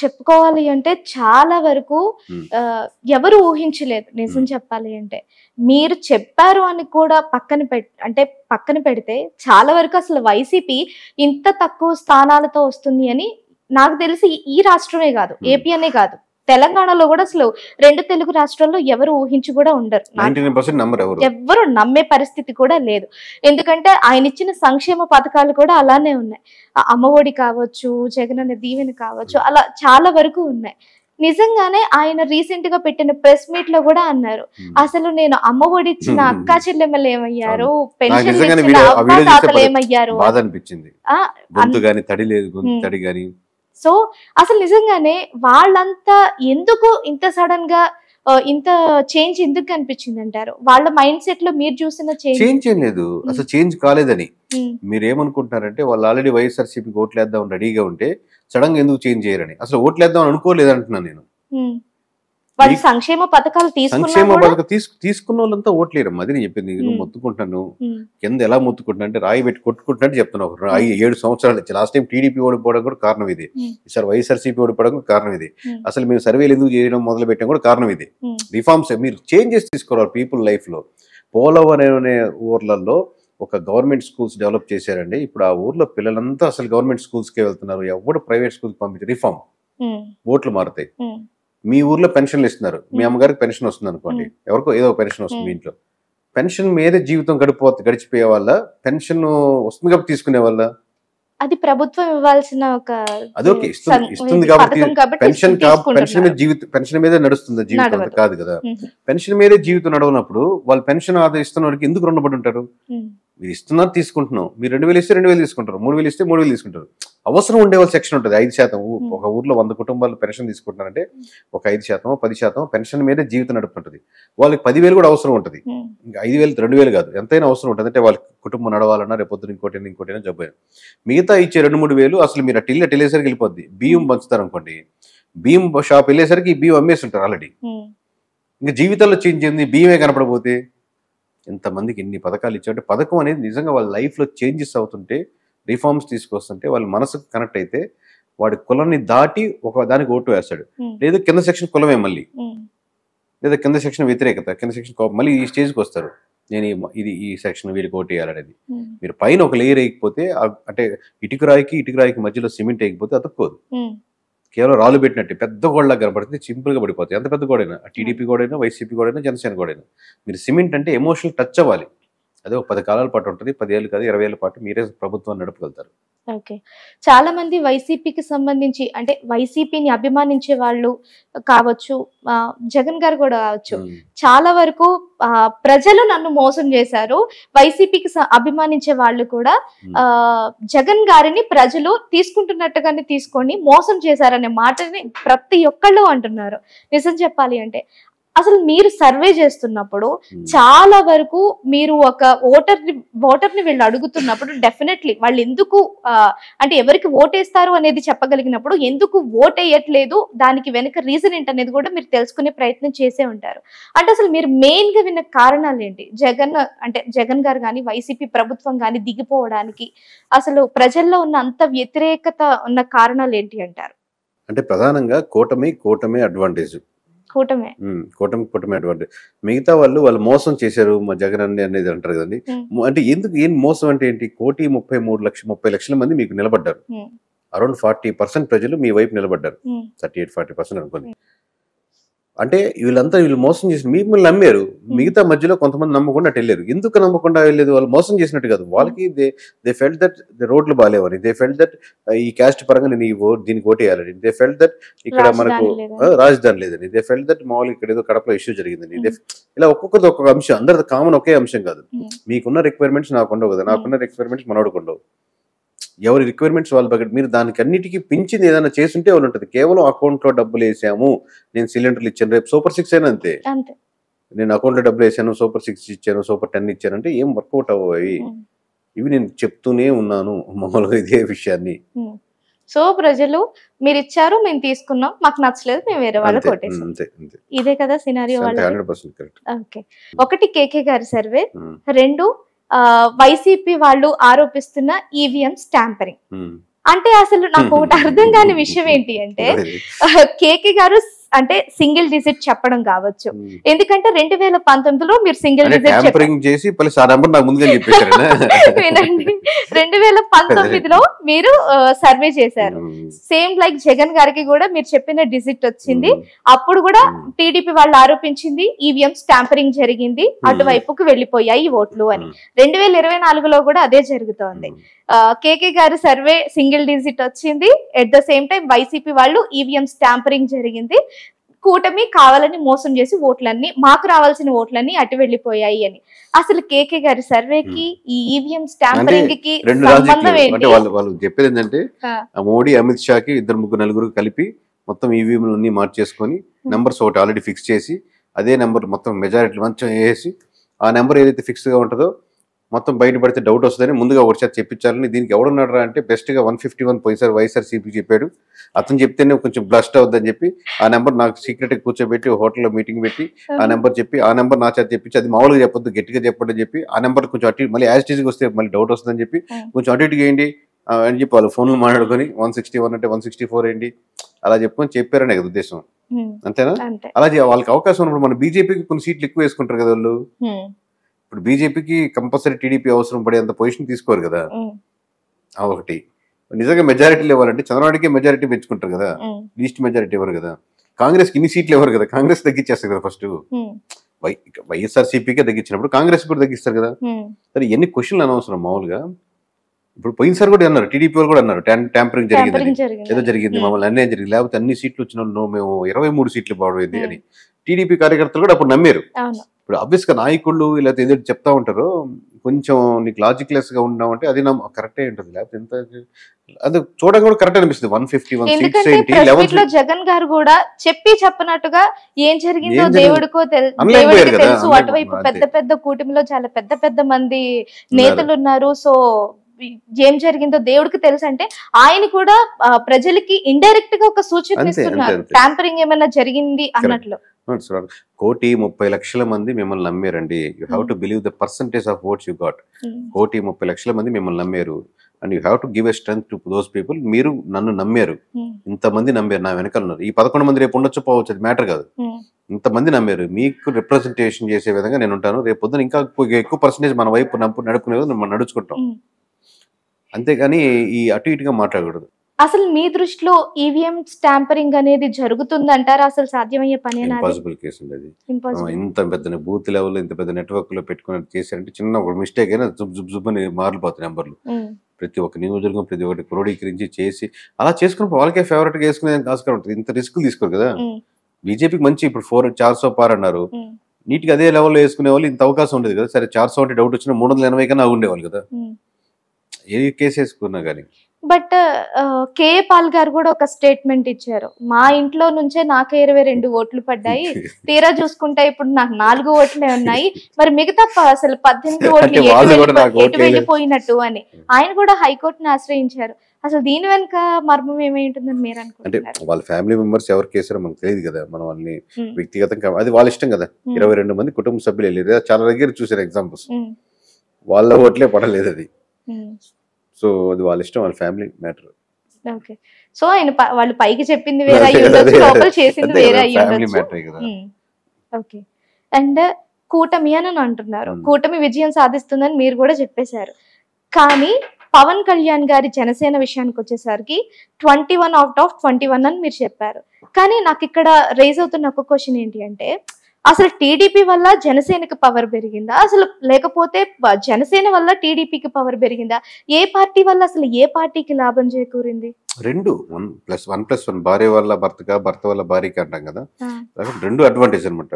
చెప్పుకోవాలి అంటే చాలా వరకు ఉమ్, ఎవరు ఊహించలేదు నిజం చెప్పాలి అంటే. మీరు చెప్పారు అని కూడా పక్కన పెడితే చాలా వరకు అసలు వైసీపీ ఇంత తక్కువ స్థానాలతో వస్తుంది అని నాకు తెలిసి ఈ రాష్ట్రమే కాదు, ఏపీ అనే కాదు, తెలంగాణలో కూడా అసలు 2 తెలుగు రాష్ట్రాల్లో ఎవరు ఊహించి కూడా ఉండరు. 99% నమ్మరు ఎవరు. ఎవ్వరు నమ్మే పరిస్థితి కూడా లేదు. ఎందుకంటే ఆయన ఇచ్చిన సంక్షేమ పథకాలు కూడా అలానే ఉన్నాయి. అమ్మఒడి కావచ్చు, జగనన్న దీవెన కావచ్చు, అలా చాలా వరకు ఉన్నాయి. నిజంగానే ఆయన రీసెంట్ గా పెట్టిన ప్రెస్ మీట్ లో కూడా అన్నారు, అసలు నేను అమ్మఒడి ఇచ్చిన అక్కా చెల్లెమ్మలు ఏమయ్యారు, పెన్షన్ ఇచ్చిన అవ్వ తాతలు ఏమయ్యారు, బాధ అనిపించింది. గొంతు గాని తడి లేదు, గొంతు తడి గాని. సో అసలు నిజంగానే వాళ్ళంతా ఎందుకు ఇంత సడన్ గా ఇంత చేంజ్ ఎందుకు కనిపించింది అంటారు? వాళ్ళ మైండ్ సెట్ లో మీరు చూసిన చేంజ్ ఏం లేదు, అసలు చేంజ్ కాలేదని మీరు ఏమనుకుంటున్నారంటే, వాళ్ళు ఆల్రెడీ వైఎస్ఆర్సీపీకి ఓట్లేద్దాం రెడీగా ఉంటే సడన్ గా ఎందుకు చేంజ్ చేయరని. అసలు ఓట్లేద్దాం అనుకోలేదు అంటున్నాను నేను. సంక్షేమ పథకాలు తీసుకున్న వాళ్ళంతా ఓట్లేరమ్మా. అది నేను చెప్పింది. నువ్వు మొత్తుకుంటున్నాను, కింద ఎలా మొత్తుకుంటున్నా అంటే రాయి పెట్టి కొట్టుకుంటున్నట్టు చెప్తున్నావు. 7 సంవత్సరాలు ఇచ్చి లాస్ట్ టైం టీడీపీ ఓడిపోవడం కూడా కారణం ఇది, ఈసారి వైఎస్ఆర్సీపీ ఓడిపోవడం కూడా కారణం ఇది, అసలు మేము సర్వేలు ఎందుకు చేయడం మొదలు పెట్టడం కూడా కారణం ఇది. రిఫార్మ్స్ మీరు చేంజెస్ తీసుకోవాలి పీపుల్ లైఫ్ లో. పోలవరం అనే ఊర్లలో ఒక గవర్నమెంట్ స్కూల్స్ డెవలప్ చేశారండి. ఇప్పుడు ఆ ఊర్లో పిల్లలంతా అసలు గవర్నమెంట్ స్కూల్స్ కే వెళ్తున్నారు, ఎవరు ప్రైవేట్ స్కూల్కి పంపించారు. రిఫార్మ్, ఓట్లు మారుతాయి. మీ ఊర్లో పెన్షన్లు ఇస్తున్నారు, మీ అమ్మగారికి పెన్షన్ వస్తుంది అనుకోండి, ఎవరికో ఏదో పెన్షన్ వస్తుంది, మీ ఇంట్లో పెన్షన్ మీదే జీవితం గడిచిపోయే వాళ్ళ, పెన్షన్ వస్తుంది కాబట్టి తీసుకునే వాళ్ళ, అది ప్రభుత్వం ఇవ్వాల్సిన ఒక అదొకే ఇస్తుంది కాబట్టి పెన్షన్ మీదే నడుస్తుంది జీవితం కాదు కదా. పెన్షన్ మీదే జీవితం నడవనప్పుడు వాళ్ళు పెన్షన్ ఆదాయం ఇస్తున్న వాడికి ఎందుకు రుణపడి ఉంటారు? మీరు ఇస్తున్నారు, తీసుకుంటున్నాం. మీరు 2000 ఇస్తే 2000 తీసుకుంటారు, 3000 ఇస్తే 3000 తీసుకుంటారు. అవసరం ఉండే వాళ్ళ సెక్షన్ ఉంటుంది 5%. ఒక ఊర్లో 100 కుటుంబాలు పెన్షన్ తీసుకుంటున్నారంటే ఒక 5%, 10% పెన్షన్ మీదే జీవితం నడుపుతుంటది. వాళ్ళకి 10,000 కూడా అవసరం ఉంటుంది. ఇంకా 5,000, 2,000 కాదు, ఎంతైనా అవసరం ఉంటుంది. అంటే వాళ్ళకి కుటుంబం నడవాలన్నా, రేపొద్దున ఇంకోటైనా జబ్బు. మిగతా ఇచ్చే 2-3 వేలు అసలు మీరు వెళ్ళేసరికి వెళ్ళిపోద్ది. బియ్యం పంచుతారు అనుకోండి, బియ్యం షాప్ వెళ్ళేసరికి ఈ బియ్యం అమ్మేస్తుంటారు ఆల్రెడీ. ఇంకా జీవితంలో చేంజ్ అయింది, బియ్యమే కనపడపోతే. ఎంతమందికి ఎన్ని పథకాలు ఇచ్చారంటే, పథకం అనేది నిజంగా వాళ్ళ లైఫ్లో చేంజెస్ అవుతుంటే, రిఫార్మ్స్ తీసుకొస్తుంటే, వాళ్ళ మనసుకు కనెక్ట్ అయితే వాడి కులాన్ని దాటి ఒక దానికి ఓటు వేస్తాడు. లేదా కింద సెక్షన్ కులమే మళ్ళీ, లేదా కింద సెక్షన్ వ్యతిరేకత, కింద సెక్షన్ మళ్ళీ ఈ స్టేజ్కి వస్తారు. నేను ఈ సెక్షన్ వీళ్ళకి ఓటు వేయాలనేది. మీరు పైన ఒక లేయర్ వేయకపోతే, అంటే ఇటుక రాయికి మధ్యలో సిమెంట్ వేయకపోతే అతుక్కోదు. కేవలం రాళ్ళు పెట్టినట్టు పెద్ద గోడలా కనపడితే సింపుల్ గా పడిపోతాయి. ఎంత పెద్ద గోడైనా, టీడీపీ గోడైనా, వైసీపీ గోడైనా, జనసేన గోడైనా. మీరు సిమెంట్ అంటే ఎమోషనల్ టచ్ అవ్వాలి. అదే ఒక 10 కాలాల పాటు ఉంటుంది, 10 ఏళ్ళు కాదు, 20 ఏళ్ళ పాటు మీరే ప్రభుత్వాన్ని నడపగలుగుతారు. ఓకే, చాలా మంది వైసీపీకి సంబంధించి అంటే వైసీపీని అభిమానించే వాళ్ళు కావచ్చు, జగన్ గారు కూడా కావచ్చు, చాలా వరకు ప్రజలు నన్ను మోసం చేశారు, వైసీపీకి అభిమానించే వాళ్ళు కూడా జగన్ గారిని ప్రజలు తీసుకుంటున్నట్టుగానే తీసుకొని మోసం చేశారనే మాటని ప్రతి ఒక్కళ్ళు అంటున్నారు. నిజం చెప్పాలి అంటే అసలు మీరు సర్వే చేస్తున్నప్పుడు చాలా వరకు మీరు ఒక ఓటర్ని వీళ్ళు అడుగుతున్నప్పుడు డెఫినెట్లీ వాళ్ళు ఎందుకు అంటే ఎవరికి ఓటేస్తారు అనేది చెప్పగలిగినప్పుడు ఎందుకు ఓటేయట్లేదు, దానికి వెనుక రీజన్ ఏంటనేది కూడా మీరు తెలుసుకునే ప్రయత్నం చేసే ఉంటారు. అంటే అసలు మీరు మెయిన్ గా విన్న కారణాలు ఏంటి? జగన్ గారు కానీ వైసీపీ ప్రభుత్వం కానీ దిగిపోవడానికి అసలు ప్రజల్లో ఉన్న అంత వ్యతిరేకత ఉన్న కారణాలు ఏంటి అంటారు? అంటే ప్రధానంగా కూటమి అడ్వాంటేజ్. కూటమి అడ్వాంటేజ్. మిగతా వాళ్ళు మోసం చేశారు మా జగన్ అనేది అంటారు కదండి. అంటే ఎందుకు, ఏం మోసం అంటే ఏంటి? 1,33,30,00,000 మంది మీకు నిలబడ్డారు. అరౌండ్ 40% ప్రజలు మీ వైపు నిలబడ్డారు. 38-40% అనుకోండి. అంటే వీళ్ళు మోసం చేసి మిమ్మల్ని నమ్మారు. మిగతా మధ్యలో కొంతమంది నమ్మకుండా అటు వెళ్ళారు. ఎందుకు నమ్మకుండా వెళ్ళలేదు? వాళ్ళు మోసం చేసినట్టు కాదు. వాళ్ళకి దే ఫెల్ట్ దట్ రోడ్లు బాగాలేవని, దే ఫెల్ట్ దట్ ఈ క్యాస్ట్ పరంగా నేను దీనికి ఓటు వేయాలని, దే ఫెల్ట్ దట్ ఇక్కడ మనకు రాజధాని లేదని, దే ఫెల్ట్ దట్ మామూలు ఇక్కడ ఏదో కడపలో ఇష్యూ జరిగిందని. ఇలా ఒక్కొక్కరిది ఒక్కొక్క అంశం, అందరిది కామన్ ఒకే అంశం కాదు. మీకున్న రిక్వైర్మెంట్స్ నాకు ఉండవు కదా, నాకున్న రిక్వైర్మెంట్స్ మనోడికి ఉండవు. ఎవరి రిక్వైర్మెంట్స్ వాళ్ళు బట్టి మీరు దానికి అన్నిటికీ పెంచింది ఏదైనా చేస్తుంటే వాళ్ళు ఉంటుంది. కేవలం అకౌంట్ లో డబ్బులు వేసాము, నేను సిలిండర్లు ఇచ్చాను, రేపు సూపర్ 6 అయినా అంతే, నేను అకౌంట్ లో డబ్బులు వేసాను, సూపర్ 6 ఇచ్చాను, సూపర్ 10 ఇచ్చానంటే ఏం వర్కౌట్ అవ్వవి. ఇవి నేను చెప్తూనే ఉన్నాను మామూలుగా ఇదే విషయాన్ని. సో ప్రజలు మీరు ఇచ్చారు, మేము తీసుకున్నాం, మాకు నచ్చలేదు, మేము వేరే వాళ్ళకి కొట్టేసాం. ఇదే కదా సినారియో. ఓకే, ఒకటి కేకే గారి సర్వే, 2 వైసీపీ వాళ్ళు ఆరోపిస్తున్న ఈవీఎం స్టాంపరింగ్. అంటే అసలు నాకు ఒకటి అర్థం కాని విషయం ఏంటి అంటే కేకే గారు అంటే సింగిల్ డిజిట్ చెప్పడం కావచ్చు, ఎందుకంటే 2019లో మీరు సింగిల్ డిజిట్ చేసి వినండి, 2019లో మీరు సర్వే చేశారు. సేమ్ లైక్ జగన్ గారికి కూడా మీరు చెప్పిన డిజిట్ వచ్చింది. అప్పుడు కూడా టీడీపీ వాళ్ళు ఆరోపించింది ఈవీఎం స్టాంపరింగ్ జరిగింది, అటువైపుకు వెళ్ళిపోయాయి ఓట్లు అని. 2024లో కూడా అదే జరుగుతోంది. కేకే గారు సర్వే సింగిల్ డిజిట్ వచ్చింది, at the same time YCP వాళ్ళు ఈవీఎం స్టాంపరింగ్ జరిగింది, కూటమి కావాలని మోసం చేసి ఓట్లన్నీ మాకు రావాల్సిన ఓట్లన్నీ అటు వెళ్ళిపోయాయి అని. అసలు కేకే గారి సర్వేకి ఈ ఈవీఎం స్టాంపరింగ్ కి సంబంధం ఏంటి? వాళ్ళు చెప్పేది ఏంటంటే మోడీ అమిత్ షాకి 2-3-4 కలిపి మొత్తం ఈవీఎంలు అన్ని మార్చేసుకొని నెంబర్స్ ఒకటి ఆల్రెడీ ఫిక్స్ చేసి అదే నెంబర్ మొత్తం మెజారిటీ మంచిగా వేసి ఆ నెంబర్ ఏదైతే ఫిక్స్ గా ఉంటుందో మొత్తం బయటపడితే డౌట్ వస్తుందని ముందుగా ఒకసారి చెప్పించాలని. దీనికి ఎవడున్నాడు అంటే బెస్ట్ గా 151 పోయిసారి వైఎస్ఆర్సీపీ చెప్పాడు, అతను చెప్తేనే కొంచెం బ్లస్ట్ అవుద్దని చెప్పి ఆ నెంబర్ నాకు సీక్రెట్ గా కూర్చోబెట్టి హోటల్లో మీటింగ్ పెట్టి ఆ నెంబర్ చెప్పి ఆ నెంబర్ నా చేత చెప్పించి అది మామూలుగా చెప్పొద్దు గట్టిగా చెప్పండి అని చెప్పి ఆ నెంబర్ కొంచెం అటు మళ్ళీ యాజ్ టీజీకి వస్తే మళ్ళీ డౌట్ వస్తుందని చెప్పి కొంచెం అటు ఇటుగా ఏంటి అని చెప్పి వాళ్ళు ఫోన్లు మాట్లాడుకొని 161 అంటే 164 ఏంటి అలా చెప్పుకొని చెప్పారనే కదా ఉద్దేశం, అంతేనా? అలా వాళ్ళకి అవకాశం ఉన్నప్పుడు మన బీజేపీకి కొన్ని సీట్లు ఎక్కువ వేసుకుంటారు కదా వాళ్ళు. ఇప్పుడు బీజేపీకి కంపల్సరీ టీడీపీ అవసరం పడేంత పొజిషన్ తీసుకోరు కదా. ఒకటి నిజంగా మెజారిటీలు ఇవ్వాలంటే చంద్రబాబుకి మెజారిటీ పెంచుకుంటారు కదా, లీస్ట్ మెజారిటీ ఇవ్వరు కదా. కాంగ్రెస్ కి ఇన్ని సీట్లు ఇవ్వరు కదా, కాంగ్రెస్ తగ్గించేస్తారు కదా ఫస్ట్. వైఎస్ఆర్సీపీకే తగ్గించినప్పుడు కాంగ్రెస్ కూడా తగ్గిస్తారు కదా. సరే ఎన్ని క్వశ్చన్లు అనవసరం మామూలుగా. ఇప్పుడు పోయినసారి కూడా అన్నారు, టీడీపీ వాళ్ళు కూడా అన్నారు ట్యాంపరింగ్ జరిగింది, ఏదో జరిగింది మమ్మల్ని అన్యాయం జరిగింది, లేకపోతే అన్ని సీట్లు వచ్చిన మేము 23 సీట్లు బాగుంది అని టీడీపీ కార్యకర్తలు కూడా అప్పుడు నమ్మారు. ఇప్పుడు అబ్వియస్ గా నాయకుళ్ళు ఇలా ఏదో చెప్తా ఉంటారు, కొంచెం నీకు లాజిక్ లెస్ గా ఉన్నామంటే అది కరెక్టే ఉంటుంది, లేకపోతే ఎంత అది చూడడం కూడా కరెక్ట్ అనిపిస్తుంది. 151 సీట్స్ ఏంటి, 11 జగన్ గారు కూడా చెప్పినట్టుగా ఏం జరిగిందో దేవుడికో తెలుసు, అటువైపు పెద్ద పెద్ద కూటమిలో చాలా పెద్ద పెద్ద మంది నేతలు ఉన్నారు, సో ఏం జరిగిందో దేవుడికి తెలుసు అంటే ఆయన కూడా ప్రజలకి ఇండైరెక్ట్ గా ఒక సూచన ఇస్తున్నారు ట్యాంపరింగ్ ఏమైనా జరిగింది అన్నట్లు. 1,30,00,000 మంది మిమ్మల్ని నమ్మారండి. You have to believe the percentage of votes you got. 1,30,00,000 మంది మిమ్మల్ని నమ్మారు and you have to give a strength to those people. మీరు నన్ను నమ్మారు, ఇంతమంది నమ్మారు, నా వెనకాల ఉన్నారు. ఈ 11 మంది రేపు ఉండొచ్చు పోవచ్చు, అది మ్యాటర్ కాదు. ఇంతమంది నమ్మారు, మీకు రిప్రజెంటేషన్ చేసే విధంగా నేను ఉంటాను. రేపు పొద్దున ఇంకా ఎక్కువ పర్సంటేజ్ మన వైపు నడుపుకునే విధంగా మనం నడుచుకుంటాం, అంతేగాని ఈ అటు ఇటుగా మాట్లాడకూడదు. అసలు మీ దృష్టిలో ఈవీఎం స్టాంపరింగ్ అనేది జరుగుతుందంటారా? అసలు సాధ్యమయ్యే పనేనా? ఇంపాసిబుల్ కేసు అండి అది. ఇంత పెద్ద బూత్ లెవెల్ ఇంత పెద్ద నెట్వర్క్ లో పెట్టుకుని చేశారంటే చిన్న ఒక మిస్టేక్ అయినా జుబ్ అని మారిపోతాయి నెంబర్లు. ప్రతి ఒక్క నియోజకవర్గం ప్రతి ఒక్కటి క్రోడీకరించి చేసి అలా చేసుకున్నప్పుడు వాళ్ళకే ఫేవరెట్ గా వేసుకునే ఆస్కారం ఉంటుంది. ఇంత రిస్క్ తీసుకోరు కదా. బీజేపీకి మంచి ఇప్పుడు 400 పార్ అన్నారు, నీట్ గా అదే లెవెల్లో వేసుకునే వాళ్ళు ఇంత అవకాశం ఉండేది కదా. సరే 400 అంటే డౌట్ వచ్చినా 380 కన్నా ఉండేవాళ్ళు కదా ఏ కేసు వేసుకున్నా కానీ. బట్ కేఏ పాల్ గారు కూడా ఒక స్టేట్మెంట్ ఇచ్చారు, మా ఇంట్లో నుంచే నాకే 22 ఓట్లు పడ్డాయి, తీరా చూసుకుంటే ఇప్పుడు నాకు 4 ఓట్లే ఉన్నాయి, మరి మిగతా అసలు 18 ఓట్లు ఎటు వెళ్ళిపోయినట్టు అని ఆయన కూడా హైకోర్టుని ఆశ్రయించారు. అసలు దీని వెనుక మర్మం ఏమై ఉంటుందని మీరు అనుకుంటున్నారు? అంటే వాళ్ళ ఫ్యామిలీ మెంబర్స్ ఎవరు కేసారో మనకు తెలియదు కదా, మనం వాళ్ళని వ్యక్తిగతంగా అది వాళ్ళ ఇష్టం కదా. 22 మంది కుటుంబ సభ్యులు వెళ్ళారు, చాలా దగ్గర చూసారు ఎగ్జాంపుల్స్, వాళ్ళ ఓట్లే పడలేదు అది. సో అది వాళ్ళ ఇష్టం, వాళ్ళ ఫ్యామిలీ మ్యాటర్. ఓకే, సో ఆయన వాళ్ళు పైకి చెప్పింది వేరే అయ్యి ఉండొచ్చు, లోపల చేసింది వేరే అయ్యి ఉండొచ్చు. ఓకే, అండ్ కూటమి అని అంటున్నారు, కూటమి విజయం సాధిస్తుందని మీరు కూడా చెప్పేశారు. కానీ పవన్ కళ్యాణ్ గారి జనసేన విషయానికి వచ్చేసరికి 21 out of 21 అని మీరు చెప్పారు. కానీ నాకు ఇక్కడ రైజ్ అవుతున్న ఒక క్వశ్చన్ ఏంటి అంటే, అసలు టీడీపీ వల్ల జనసేనకి పవర్ పెరిగిందా, అసలు లేకపోతే జనసేన వల్ల టీడీపీకి పవర్ పెరిగిందా? ఏ పార్టీ వల్ల అసలు ఏ పార్టీకి లాభం చేకూరింది? రెండు, 1+1 భార్య వల్ల భర్తగా, భర్త వల్ల భార్యకి అంటాం కదా, రెండు అడ్వాంటేజ్ అనమాట.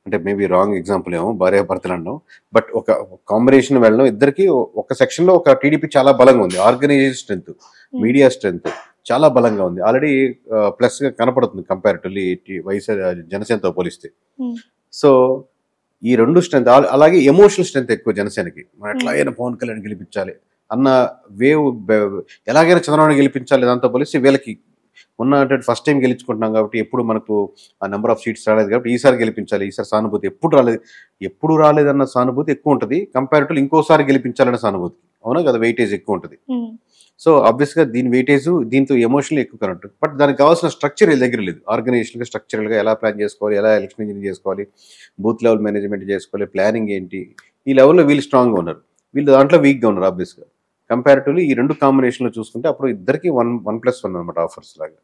అంటే మేబీ రాంగ్ ఎగ్జాంపుల్ ఏమో భార్య భర్తలు అన్నాం, బట్ ఒక కాంబినేషన్ వెళ్ళడం ఇద్దరికి ఒక సెక్షన్ లో ఒక టీడీపీ చాలా బలంగా ఉంది, ఆర్గనైజేషన్ స్ట్రెంత్, మీడియా స్ట్రెంత్ చాలా బలంగా ఉంది, ఆల్రెడీ ప్లస్ గా కనపడుతుంది కంపారిటివ్లీ జనసేనతో పోలిస్తే. సో ఈ రెండు స్ట్రెంత్, అలాగే ఎమోషనల్ స్ట్రెంత్ ఎక్కువ జనసేనకి. మనం ఎట్లాగైనా పవన్ కళ్యాణ్ గెలిపించాలి అన్న వేవ్, ఎలాగైనా చంద్రబాబు గెలిపించాలి దాంతో పోలిస్తే వీళ్ళకి ఉన్న ఫస్ట్ టైం గెలుచుకుంటున్నాం కాబట్టి ఎప్పుడు మనకు ఆ నెంబర్ ఆఫ్ సీట్స్ రాలేదు కాబట్టి ఈసారి గెలిపించాలి, ఈసారి సానుభూతి ఎప్పుడు రాలేదన్న సానుభూతి ఎక్కువ ఉంటుంది కంపారిటివ్ ఇంకోసారి గెలిపించాలన్న సానుభూతి, అవునా కదా, వెయిటేజ్ ఎక్కువ ఉంటుంది. సో ఆబ్వియస్ గా దీని వెయిటేజ్ దీంతో ఎమోషనల్ ఎక్కువ కరెక్ట్. బట్ దానికి కావాల్సిన స్ట్రక్చర్ వీళ్ళ దగ్గర లేదు. ఆర్గనైజేషన్ గా స్ట్రక్చరల్ గా ఎలా ప్లాన్ చేసుకోవాలి, ఎలా ఎలక్షన్ ఇంజనీర్ చేసుకోవాలి, బూత్ లెవెల్ మేనేజ్మెంట్ చేసుకోవాలి, ప్లానింగ్ ఏంటి, ఈ లెవెల్లో వీళ్ళు స్ట్రాంగ్ గా ఉన్నారు. వీళ్ళు దాంట్లో వీక్ గా ఉన్నారు ఆబ్వియస్ గా. కంపారిటివ్లీ ఈ రెండు కాంబినేషన్ లో చూసుకుంటే అప్పుడు ఇద్దరికి 1+1 అనమాట ఆఫర్స్ లాగా.